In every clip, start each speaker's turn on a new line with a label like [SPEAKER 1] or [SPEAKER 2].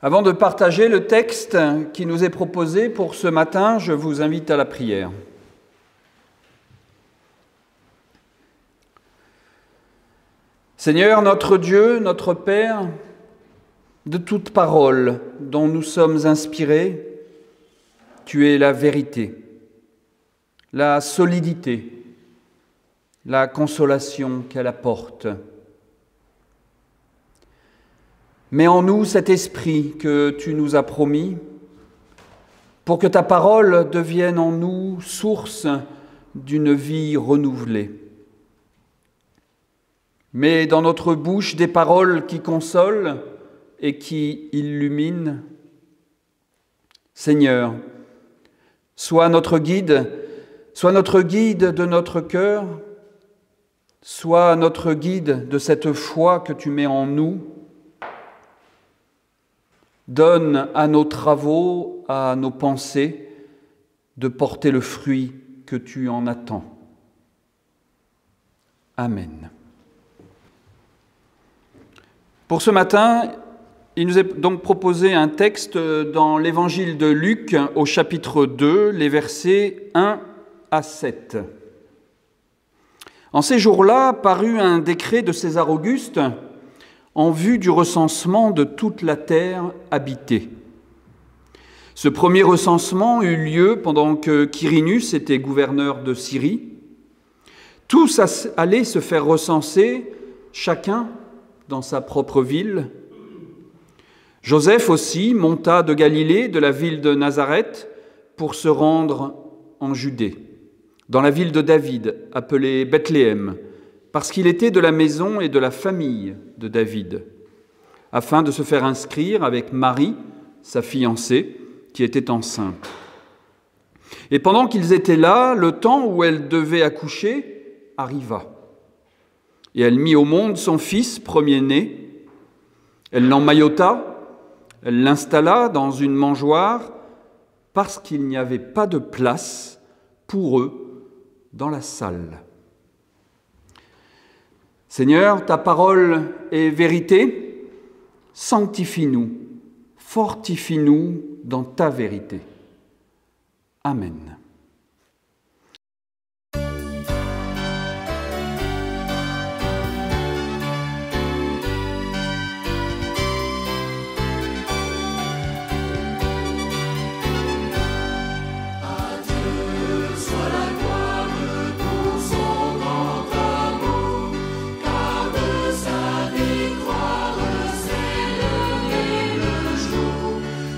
[SPEAKER 1] Avant de partager le texte qui nous est proposé pour ce matin, je vous invite à la prière. Seigneur, notre Dieu, notre Père, de toute parole dont nous sommes inspirés, tu es la vérité, la solidité, la consolation qu'elle apporte. Mets en nous cet esprit que tu nous as promis, pour que ta parole devienne en nous source d'une vie renouvelée. Mets dans notre bouche des paroles qui consolent et qui illuminent. Seigneur, sois notre guide de notre cœur, sois notre guide de cette foi que tu mets en nous. Donne à nos travaux, à nos pensées, de porter le fruit que tu en attends. Amen. Pour ce matin, il nous est donc proposé un texte dans l'Évangile de Luc au chapitre 2, les versets 1 à 7. En ces jours-là, parut un décret de César Auguste en vue du recensement de toute la terre habitée. Ce premier recensement eut lieu pendant que Quirinus était gouverneur de Syrie. Tous allaient se faire recenser, chacun dans sa propre ville. Joseph aussi monta de Galilée, de la ville de Nazareth, pour se rendre en Judée, dans la ville de David, appelée Bethléem, parce qu'il était de la maison et de la famille de David, afin de se faire inscrire avec Marie, sa fiancée, qui était enceinte. Et pendant qu'ils étaient là, le temps où elle devait accoucher arriva. Et elle mit au monde son fils premier-né. Elle l'emmaillota, elle l'installa dans une mangeoire, parce qu'il n'y avait pas de place pour eux dans la salle. Seigneur, ta parole est vérité, sanctifie-nous, fortifie-nous dans ta vérité. Amen.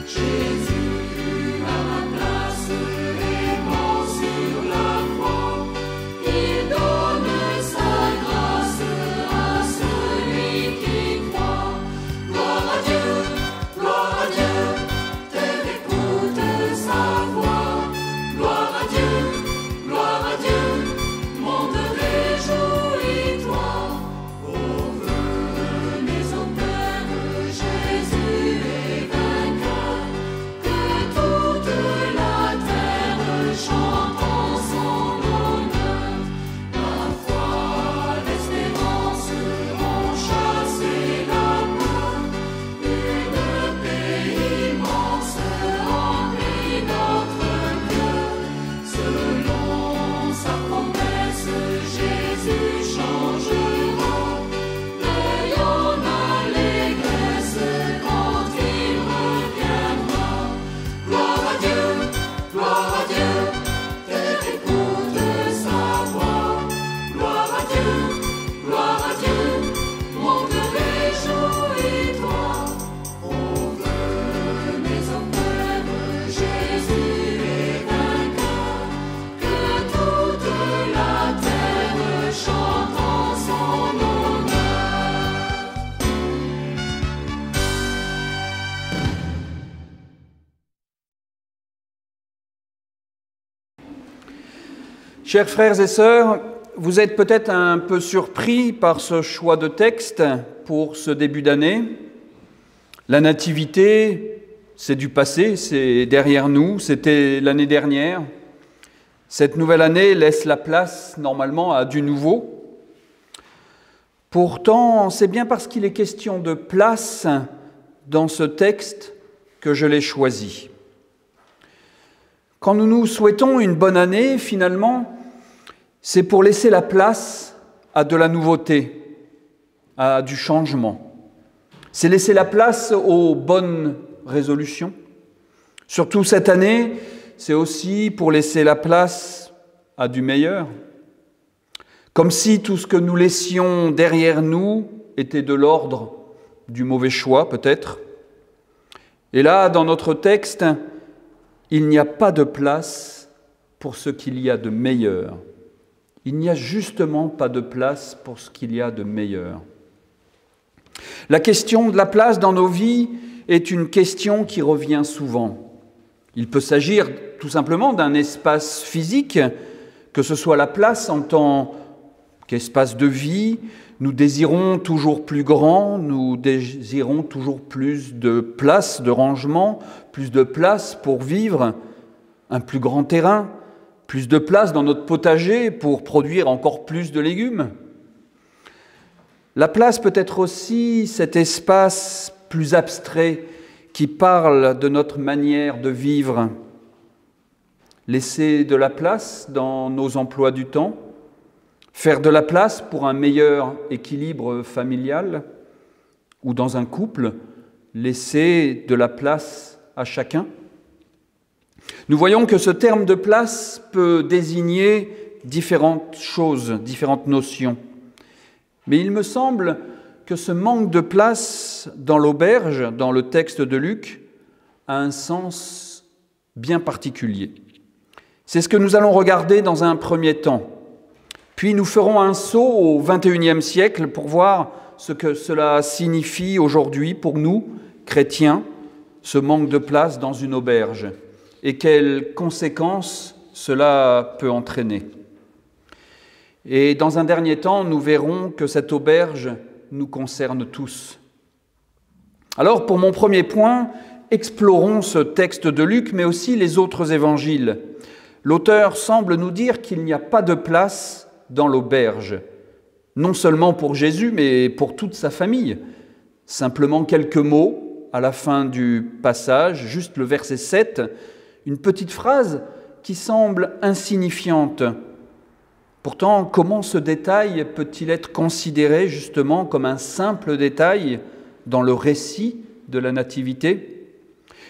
[SPEAKER 2] Jésus à ma place et
[SPEAKER 1] Chers frères et sœurs, vous êtes peut-être un peu surpris par ce choix de texte pour ce début d'année. La nativité, c'est du passé, c'est derrière nous, c'était l'année dernière. Cette nouvelle année laisse la place normalement à du nouveau. Pourtant, c'est bien parce qu'il est question de place dans ce texte que je l'ai choisi. Quand nous nous souhaitons une bonne année, finalement, c'est pour laisser la place à de la nouveauté, à du changement. C'est laisser la place aux bonnes résolutions. Surtout cette année, c'est aussi pour laisser la place à du meilleur. Comme si tout ce que nous laissions derrière nous était de l'ordre du mauvais choix, peut-être. Et là, dans notre texte, il n'y a pas de place pour ce qu'il y a de meilleur. Il n'y a justement pas de place pour ce qu'il y a de meilleur. La question de la place dans nos vies est une question qui revient souvent. Il peut s'agir tout simplement d'un espace physique, que ce soit la place en tant qu'espace de vie. Nous désirons toujours plus grand, nous désirons toujours plus de place, de rangement, plus de place pour vivre, un plus grand terrain, plus de place dans notre potager pour produire encore plus de légumes. La place peut être aussi cet espace plus abstrait qui parle de notre manière de vivre. Laisser de la place dans nos emplois du temps, faire de la place pour un meilleur équilibre familial ou dans un couple, laisser de la place à chacun. Nous voyons que ce terme de place peut désigner différentes choses, différentes notions. Mais il me semble que ce manque de place dans l'auberge, dans le texte de Luc, a un sens bien particulier. C'est ce que nous allons regarder dans un premier temps. Puis nous ferons un saut au XXIe siècle pour voir ce que cela signifie aujourd'hui pour nous, chrétiens, ce manque de place dans une auberge et quelles conséquences cela peut entraîner. Et dans un dernier temps, nous verrons que cette auberge nous concerne tous. Alors, pour mon premier point, explorons ce texte de Luc, mais aussi les autres évangiles. L'auteur semble nous dire qu'il n'y a pas de place dans l'auberge, non seulement pour Jésus, mais pour toute sa famille. Simplement quelques mots à la fin du passage, juste le verset 7, une petite phrase qui semble insignifiante. Pourtant, comment ce détail peut-il être considéré justement comme un simple détail dans le récit de la nativité ?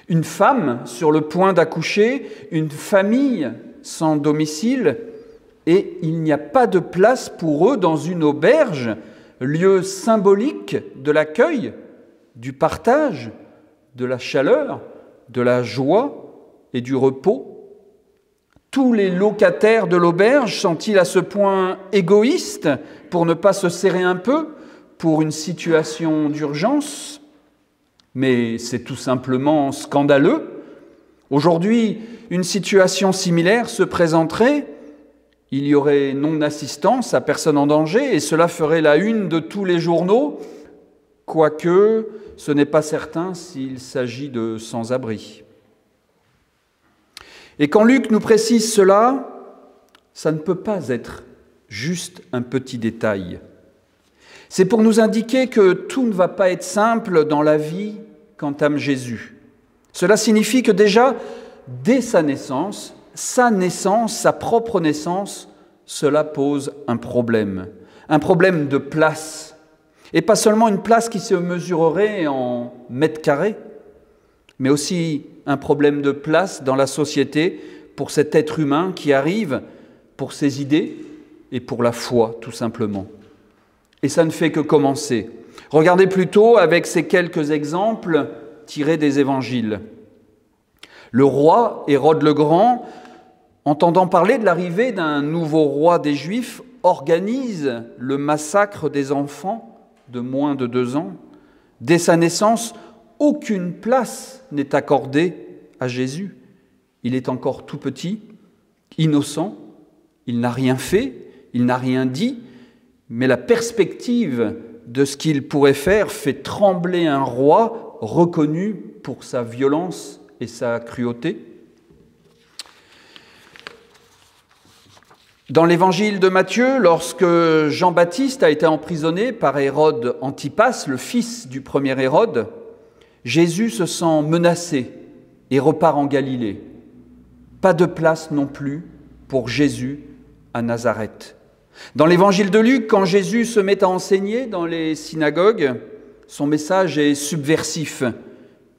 [SPEAKER 1] Une femme sur le point d'accoucher, une famille sans domicile, et il n'y a pas de place pour eux dans une auberge, lieu symbolique de l'accueil, du partage, de la chaleur, de la joie et du repos. Tous les locataires de l'auberge sont-ils à ce point égoïstes pour ne pas se serrer un peu pour une situation d'urgence ? Mais c'est tout simplement scandaleux. Aujourd'hui, une situation similaire se présenterait. Il y aurait non-assistance à personne en danger et cela ferait la une de tous les journaux, quoique ce n'est pas certain s'il s'agit de sans-abri. Et quand Luc nous précise cela, ça ne peut pas être juste un petit détail. C'est pour nous indiquer que tout ne va pas être simple dans la vie qu'entame Jésus. Cela signifie que déjà, dès sa naissance, sa propre naissance, cela pose un problème de place. Et pas seulement une place qui se mesurerait en mètres carrés, mais aussi un problème de place dans la société pour cet être humain qui arrive pour ses idées et pour la foi, tout simplement. Et ça ne fait que commencer. Regardez plutôt avec ces quelques exemples tirés des évangiles. Le roi Hérode le Grand, entendant parler de l'arrivée d'un nouveau roi des Juifs, organise le massacre des enfants de moins de 2 ans. Dès sa naissance, aucune place n'est accordée à Jésus. Il est encore tout petit, innocent, Il n'a rien fait, il n'a rien dit, mais la perspective de ce qu'il pourrait faire fait trembler un roi reconnu pour sa violence et sa cruauté. Dans l'évangile de Matthieu, lorsque Jean-Baptiste a été emprisonné par Hérode Antipas, le fils du premier Hérode, Jésus se sent menacé et repart en Galilée. Pas de place non plus pour Jésus à Nazareth. Dans l'évangile de Luc, quand Jésus se met à enseigner dans les synagogues, son message est subversif.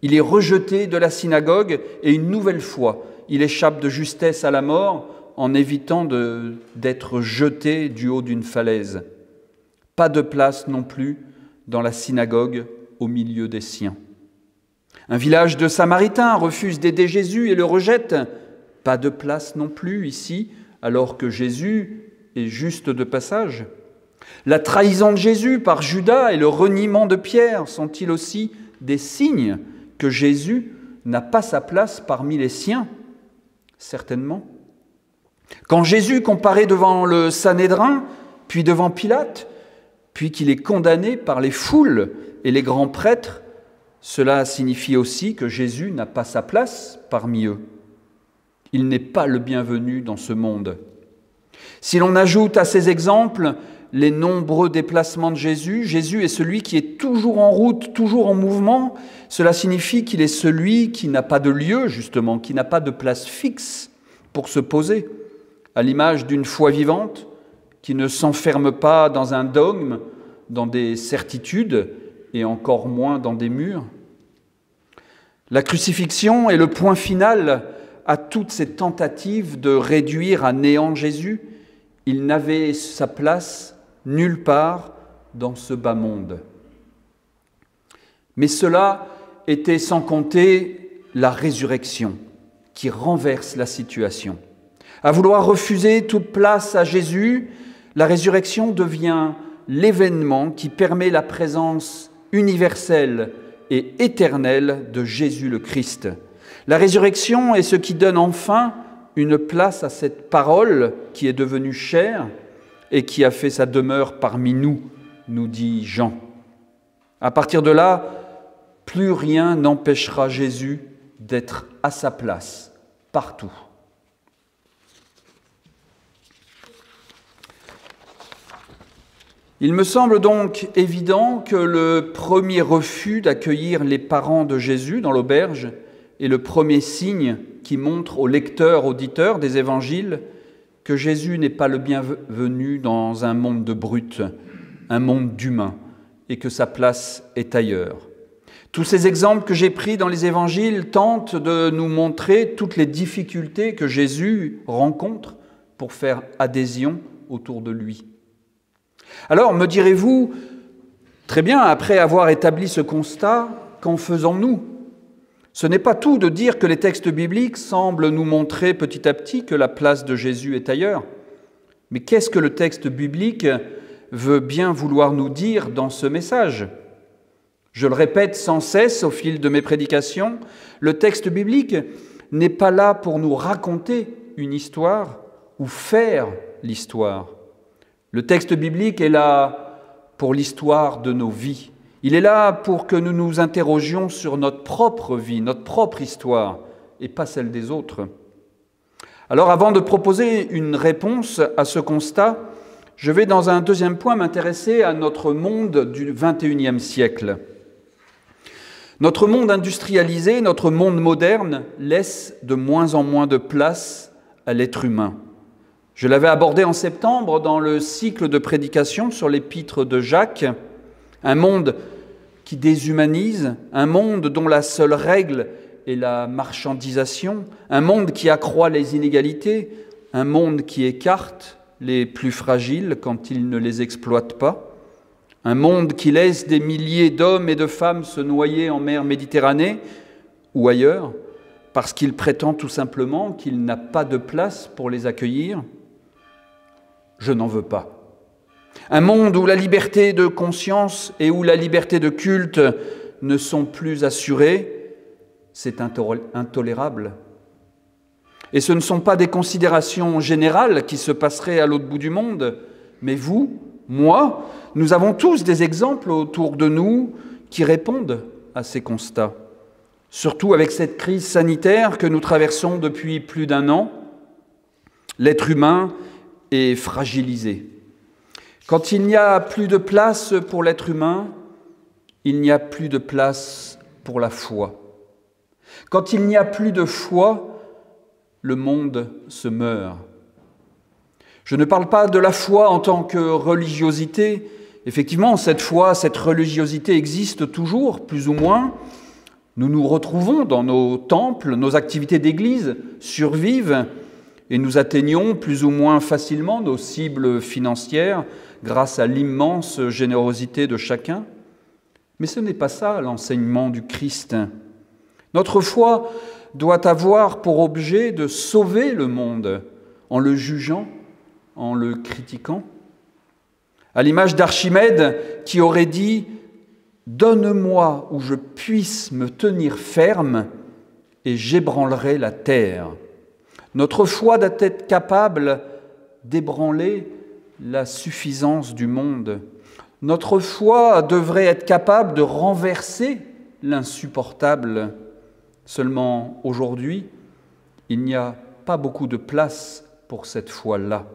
[SPEAKER 1] Il est rejeté de la synagogue et une nouvelle fois, il échappe de justesse à la mort en évitant d'être jeté du haut d'une falaise. Pas de place non plus dans la synagogue au milieu des siens. Un village de Samaritains refuse d'aider Jésus et le rejette. Pas de place non plus ici, alors que Jésus est juste de passage. La trahison de Jésus par Judas et le reniement de Pierre sont-ils aussi des signes que Jésus n'a pas sa place parmi les siens? Certainement. Quand Jésus comparaît devant le Sanhédrin, puis devant Pilate, puis qu'il est condamné par les foules et les grands prêtres, cela signifie aussi que Jésus n'a pas sa place parmi eux. Il n'est pas le bienvenu dans ce monde. Si l'on ajoute à ces exemples les nombreux déplacements de Jésus, Jésus est celui qui est toujours en route, toujours en mouvement. Cela signifie qu'il est celui qui n'a pas de lieu, justement, qui n'a pas de place fixe pour se poser, à l'image d'une foi vivante qui ne s'enferme pas dans un dogme, dans des certitudes et encore moins dans des murs. La crucifixion est le point final à toutes ces tentatives de réduire à néant Jésus. Il n'avait sa place nulle part dans ce bas monde. Mais cela était sans compter la résurrection qui renverse la situation. À vouloir refuser toute place à Jésus, la résurrection devient l'événement qui permet la présence universelle et éternelle de Jésus le Christ. La résurrection est ce qui donne enfin une place à cette parole qui est devenue chair et qui a fait sa demeure parmi nous, nous dit Jean. À partir de là, plus rien n'empêchera Jésus d'être à sa place, partout. Il me semble donc évident que le premier refus d'accueillir les parents de Jésus dans l'auberge est le premier signe qui montre aux lecteurs, auditeurs des évangiles que Jésus n'est pas le bienvenu dans un monde de brutes, un monde d'humains, et que sa place est ailleurs. Tous ces exemples que j'ai pris dans les évangiles tentent de nous montrer toutes les difficultés que Jésus rencontre pour faire adhésion autour de lui. Alors, me direz-vous, très bien, après avoir établi ce constat, qu'en faisons-nous ? Ce n'est pas tout de dire que les textes bibliques semblent nous montrer petit à petit que la place de Jésus est ailleurs. Mais qu'est-ce que le texte biblique veut bien vouloir nous dire dans ce message ? Je le répète sans cesse au fil de mes prédications, le texte biblique n'est pas là pour nous raconter une histoire ou faire l'histoire. Le texte biblique est là pour l'histoire de nos vies. Il est là pour que nous nous interrogions sur notre propre vie, notre propre histoire, et pas celle des autres. Alors, avant de proposer une réponse à ce constat, je vais dans un deuxième point m'intéresser à notre monde du XXIe siècle. Notre monde industrialisé, notre monde moderne, laisse de moins en moins de place à l'être humain. Je l'avais abordé en septembre dans le cycle de prédication sur l'épître de Jacques, un monde qui déshumanise, un monde dont la seule règle est la marchandisation, un monde qui accroît les inégalités, un monde qui écarte les plus fragiles quand il ne les exploite pas, un monde qui laisse des milliers d'hommes et de femmes se noyer en mer Méditerranée ou ailleurs, parce qu'il prétend tout simplement qu'il n'a pas de place pour les accueillir. Je n'en veux pas. Un monde où la liberté de conscience et où la liberté de culte ne sont plus assurées, c'est intolérable. Et ce ne sont pas des considérations générales qui se passeraient à l'autre bout du monde, mais vous, moi, nous avons tous des exemples autour de nous qui répondent à ces constats. Surtout avec cette crise sanitaire que nous traversons depuis plus d'1 an, l'être humain est fragilisé. Quand il n'y a plus de place pour l'être humain, il n'y a plus de place pour la foi. Quand il n'y a plus de foi, le monde se meurt. Je ne parle pas de la foi en tant que religiosité. Effectivement, cette foi, cette religiosité existe toujours, plus ou moins. Nous nous retrouvons dans nos temples, nos activités d'église survivent et nous atteignons plus ou moins facilement nos cibles financières grâce à l'immense générosité de chacun. Mais ce n'est pas ça l'enseignement du Christ. Notre foi doit avoir pour objet de sauver le monde en le jugeant, en le critiquant. À l'image d'Archimède qui aurait dit « Donne-moi où je puisse me tenir ferme et j'ébranlerai la terre ». Notre foi doit être capable d'ébranler la suffisance du monde. Notre foi devrait être capable de renverser l'insupportable. Seulement aujourd'hui, il n'y a pas beaucoup de place pour cette foi-là.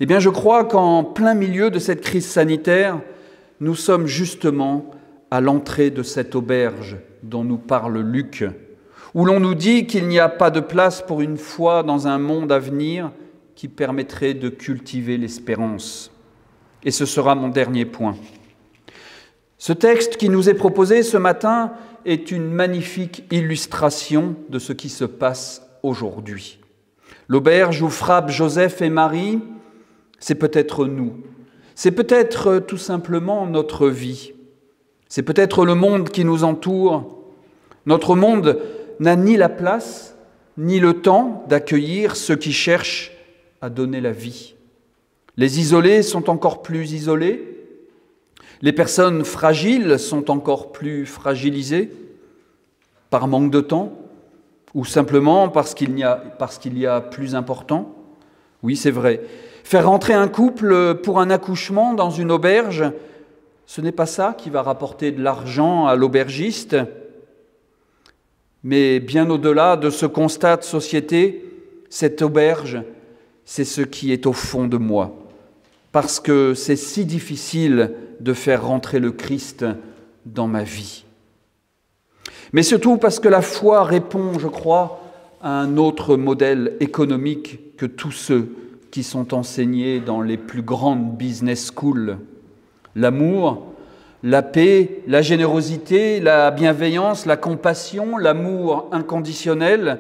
[SPEAKER 1] Eh bien, je crois qu'en plein milieu de cette crise sanitaire, nous sommes justement à l'entrée de cette auberge dont nous parle Luc, où l'on nous dit qu'il n'y a pas de place pour une foi dans un monde à venir qui permettrait de cultiver l'espérance. Et ce sera mon dernier point. Ce texte qui nous est proposé ce matin est une magnifique illustration de ce qui se passe aujourd'hui. L'auberge où frappent Joseph et Marie, c'est peut-être nous. C'est peut-être tout simplement notre vie. C'est peut-être le monde qui nous entoure. Notre monde n'a ni la place, ni le temps d'accueillir ceux qui cherchent à donner la vie. Les isolés sont encore plus isolés. Les personnes fragiles sont encore plus fragilisées par manque de temps ou simplement parce qu'il y a plus important. Oui, c'est vrai. Faire rentrer un couple pour un accouchement dans une auberge, ce n'est pas ça qui va rapporter de l'argent à l'aubergiste. Mais bien au-delà de ce constat de société, cette auberge, c'est ce qui est au fond de moi. Parce que c'est si difficile de faire rentrer le Christ dans ma vie. Mais surtout parce que la foi répond, je crois, à un autre modèle économique que tous ceux qui sont enseignés dans les plus grandes business schools. L'amour, la paix, la générosité, la bienveillance, la compassion, l'amour inconditionnel.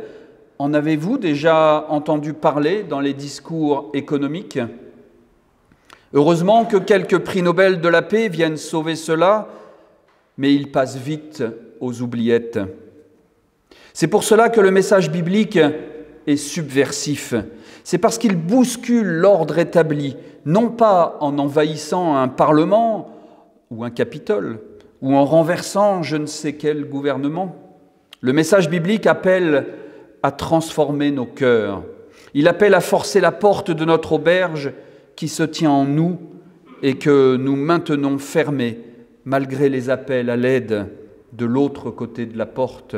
[SPEAKER 1] En avez-vous déjà entendu parler dans les discours économiques ? Heureusement que quelques prix Nobel de la paix viennent sauver cela, mais ils passent vite aux oubliettes. C'est pour cela que le message biblique est subversif. C'est parce qu'il bouscule l'ordre établi, non pas en envahissant un parlement ou un capitole, ou en renversant je ne sais quel gouvernement. Le message biblique appelle à transformer nos cœurs. Il appelle à forcer la porte de notre auberge qui se tient en nous et que nous maintenons fermée malgré les appels à l'aide de l'autre côté de la porte.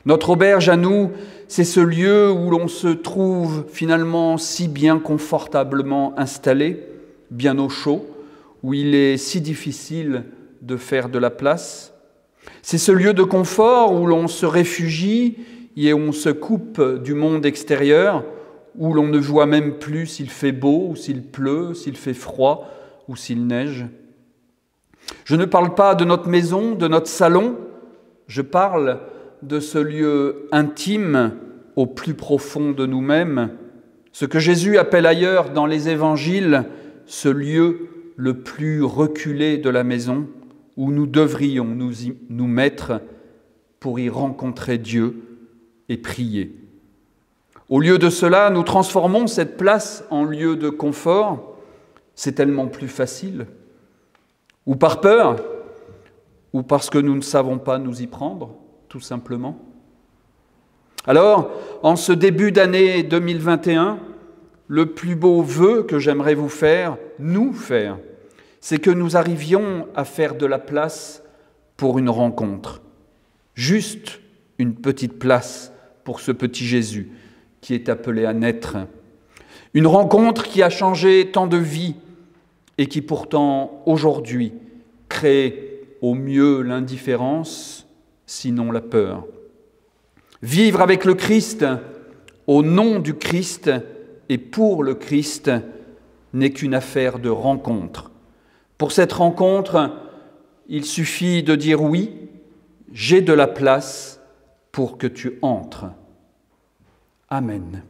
[SPEAKER 1] Notre auberge à nous, c'est ce lieu où l'on se trouve finalement si bien confortablement installé, bien au chaud, où il est si difficile de faire de la place. C'est ce lieu de confort où l'on se réfugie et où on se coupe du monde extérieur, où l'on ne voit même plus s'il fait beau ou s'il pleut, s'il fait froid ou s'il neige. Je ne parle pas de notre maison, de notre salon, je parle de ce lieu intime au plus profond de nous-mêmes, ce que Jésus appelle ailleurs dans les évangiles, ce lieu le plus reculé de la maison, où nous devrions nous mettre pour y rencontrer Dieu et prier. Au lieu de cela, nous transformons cette place en lieu de confort. C'est tellement plus facile. Ou par peur, ou parce que nous ne savons pas nous y prendre, tout simplement. Alors, en ce début d'année 2021, le plus beau vœu que j'aimerais vous faire, nous faire, c'est que nous arrivions à faire de la place pour une rencontre. Juste une petite place pour ce petit Jésus qui est appelé à naître. Une rencontre qui a changé tant de vies et qui pourtant, aujourd'hui, crée au mieux l'indifférence, sinon la peur. Vivre avec le Christ, au nom du Christ et pour le Christ, n'est qu'une affaire de rencontre. Pour cette rencontre, il suffit de dire oui, j'ai de la place pour que tu entres. Amen.